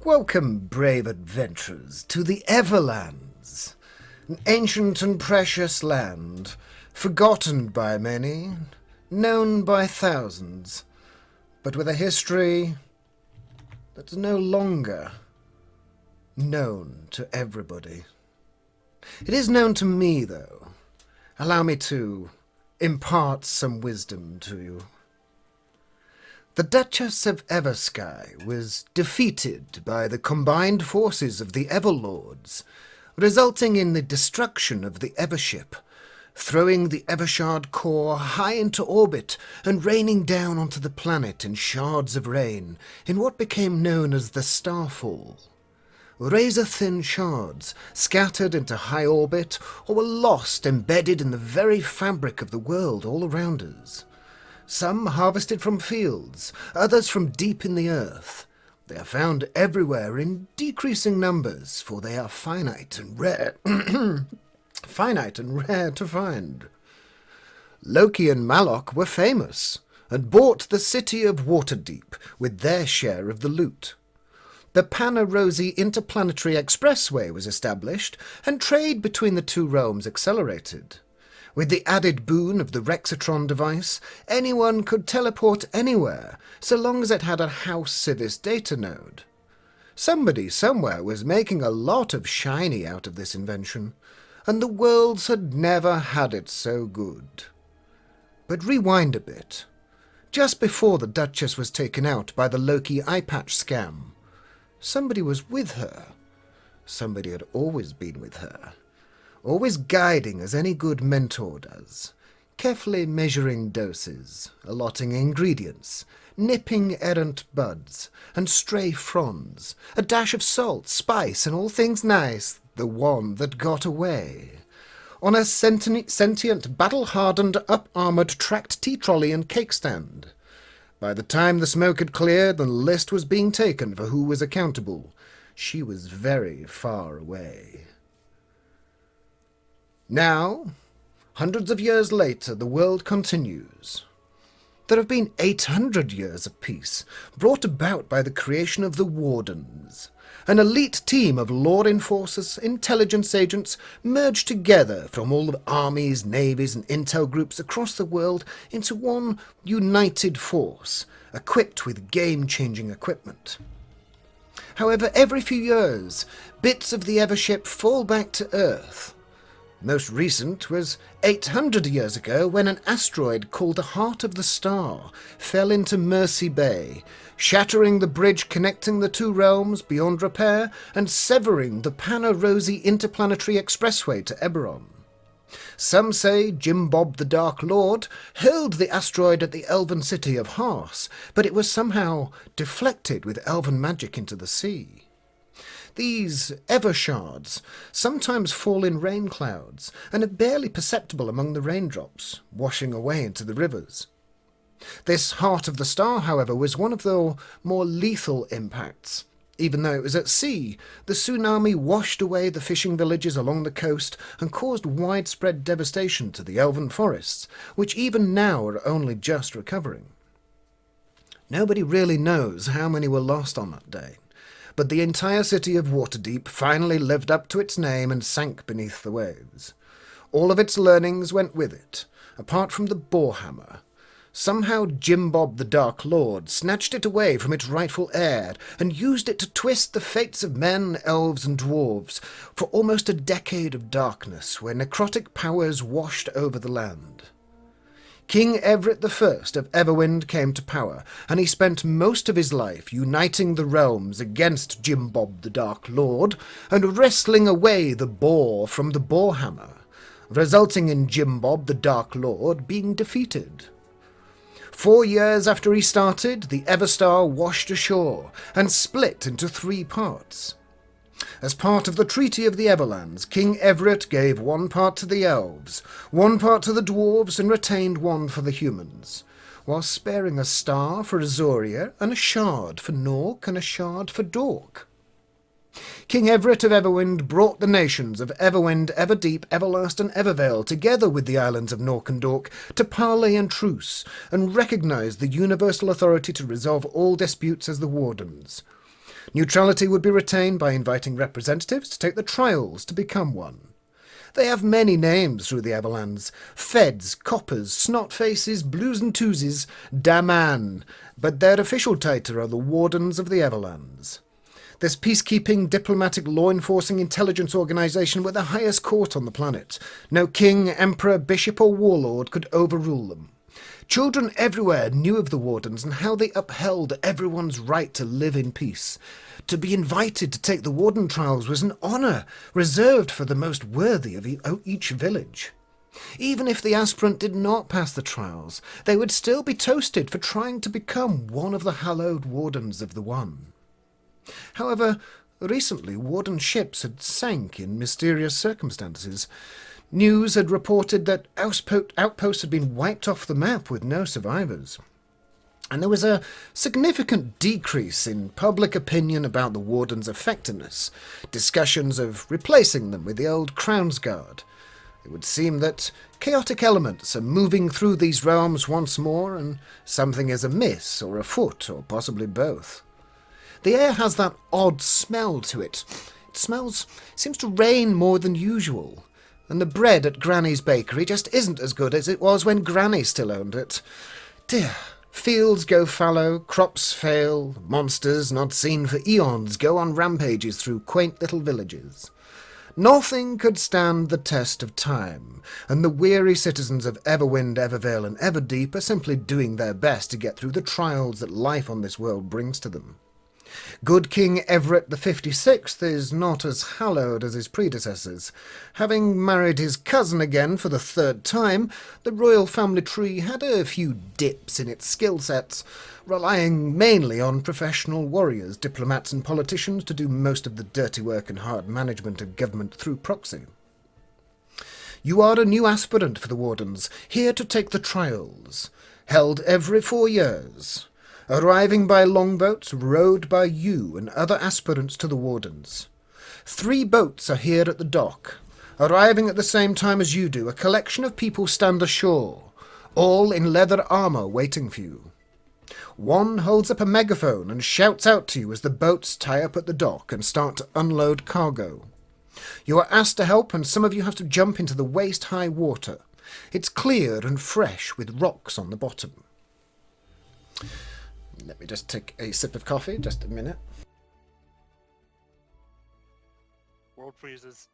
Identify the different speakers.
Speaker 1: Welcome, brave adventurers, to the Everlands, an ancient and precious land, forgotten by many, known by thousands, but with a history that's no longer known to everybody. It is known to me, though. Allow me to impart some wisdom to you. The Duchess of Eversky was defeated by the combined forces of the Everlords, resulting in the destruction of the Evership, throwing the Evershard core high into orbit and raining down onto the planet in shards of rain in what became known as the Starfall. Razor-thin shards scattered into high orbit or were lost embedded in the very fabric of the world all around us. Some harvested from fields, others from deep in the earth. They are found everywhere in decreasing numbers, for they are finite and rare to find. Loki and Malok were famous, and bought the city of Waterdeep with their share of the loot. The Pana-Rosie Interplanetary Expressway was established, and trade between the two realms accelerated. With the added boon of the Rexatron device, anyone could teleport anywhere, so long as it had a House Civis data node. Somebody somewhere was making a lot of shiny out of this invention, and the worlds had never had it so good. But rewind a bit. Just before the Duchess was taken out by the Loki eye patch scam, somebody was with her. Somebody had always been with her. Always guiding as any good mentor does, carefully measuring doses, allotting ingredients, nipping errant buds, and stray fronds, a dash of salt, spice, and all things nice, the one that got away. On a sentient, battle-hardened, up-armoured tracked tea-trolley and cake stand. By the time the smoke had cleared and the list was being taken for who was accountable, she was very far away. Now, hundreds of years later, the world continues. There have been 800 years of peace, brought about by the creation of the Wardens, an elite team of law enforcers, intelligence agents, merged together from all the armies, navies, and intel groups across the world into one united force, equipped with game-changing equipment. However, every few years, bits of the Evership fall back to Earth. Most recent was 800 years ago when an asteroid called the Heart of the Star fell into Mercy Bay, shattering the bridge connecting the two realms beyond repair and severing the Pana-Rosie Interplanetary Expressway to Eberron. Some say Jim Bob the Dark Lord hurled the asteroid at the elven city of Hars, but it was somehow deflected with elven magic into the sea. These Evershards sometimes fall in rain clouds and are barely perceptible among the raindrops, washing away into the rivers. This Heart of the Star, however, was one of the more lethal impacts. Even though it was at sea, the tsunami washed away the fishing villages along the coast and caused widespread devastation to the elven forests, which even now are only just recovering. Nobody really knows how many were lost on that day, but the entire city of Waterdeep finally lived up to its name and sank beneath the waves. All of its learnings went with it, apart from the borehammer. Somehow Jim Bob the Dark Lord snatched it away from its rightful heir and used it to twist the fates of men, elves, and dwarves for almost a decade of darkness where necrotic powers washed over the land. King Everett I of Everwind came to power, and he spent most of his life uniting the realms against Jim Bob the Dark Lord and wrestling away the boar from the borehammer, resulting in Jim Bob the Dark Lord being defeated. 4 years after he started, the Everstar washed ashore and split into 3 parts. As part of the Treaty of the Everlands, King Everett gave 1 part to the elves, 1 part to the dwarves, and retained 1 for the humans, while sparing a star for Azoria and a shard for Nork and a shard for Dork. King Everett of Everwind brought the nations of Everwind, Everdeep, Everlast, and Evervale together with the islands of Nork and Dork to parley and truce, and recognise the universal authority to resolve all disputes as the Wardens. Neutrality would be retained by inviting representatives to take the trials to become one. They have many names through the Everlands: Feds, Coppers, Snotfaces, Blues and Twosies, Daman, but their official title are the Wardens of the Everlands. This peacekeeping, diplomatic, law-enforcing intelligence organisation were the highest court on the planet. No king, emperor, bishop or warlord could overrule them. Children everywhere knew of the Wardens and how they upheld everyone's right to live in peace. To be invited to take the Warden trials was an honour reserved for the most worthy of each village. Even if the aspirant did not pass the trials, they would still be toasted for trying to become one of the hallowed Wardens of the One. However, recently Warden ships had sank in mysterious circumstances. News had reported that outposts had been wiped off the map with no survivors. And there was a significant decrease in public opinion about the Warden's effectiveness, discussions of replacing them with the old Crown's Guard. It would seem that chaotic elements are moving through these realms once more, and something is amiss or afoot, or possibly both. The air has that odd smell to it. Seems to rain more than usual. And the bread at Granny's bakery just isn't as good as it was when Granny still owned it. Dear, fields go fallow, crops fail, monsters not seen for eons go on rampages through quaint little villages. Nothing could stand the test of time, and the weary citizens of Everwind, Evervale and Everdeep are simply doing their best to get through the trials that life on this world brings to them. Good King Everett the 56th is not as hallowed as his predecessors. Having married his cousin again for the third time, the royal family tree had a few dips in its skill sets, relying mainly on professional warriors, diplomats and politicians to do most of the dirty work and hard management of government through proxy. You are a new aspirant for the Wardens, here to take the trials, held every 4 years. Arriving by longboats rowed by you and other aspirants to the Wardens. 3 boats are here at the dock. Arriving at the same time as you do, a collection of people stand ashore, all in leather armour waiting for you. One holds up a megaphone and shouts out to you as the boats tie up at the dock and start to unload cargo. You are asked to help, and some of you have to jump into the waist-high water. It's clear and fresh with rocks on the bottom. Let me just take a sip of coffee, just a minute.
Speaker 2: World freezes.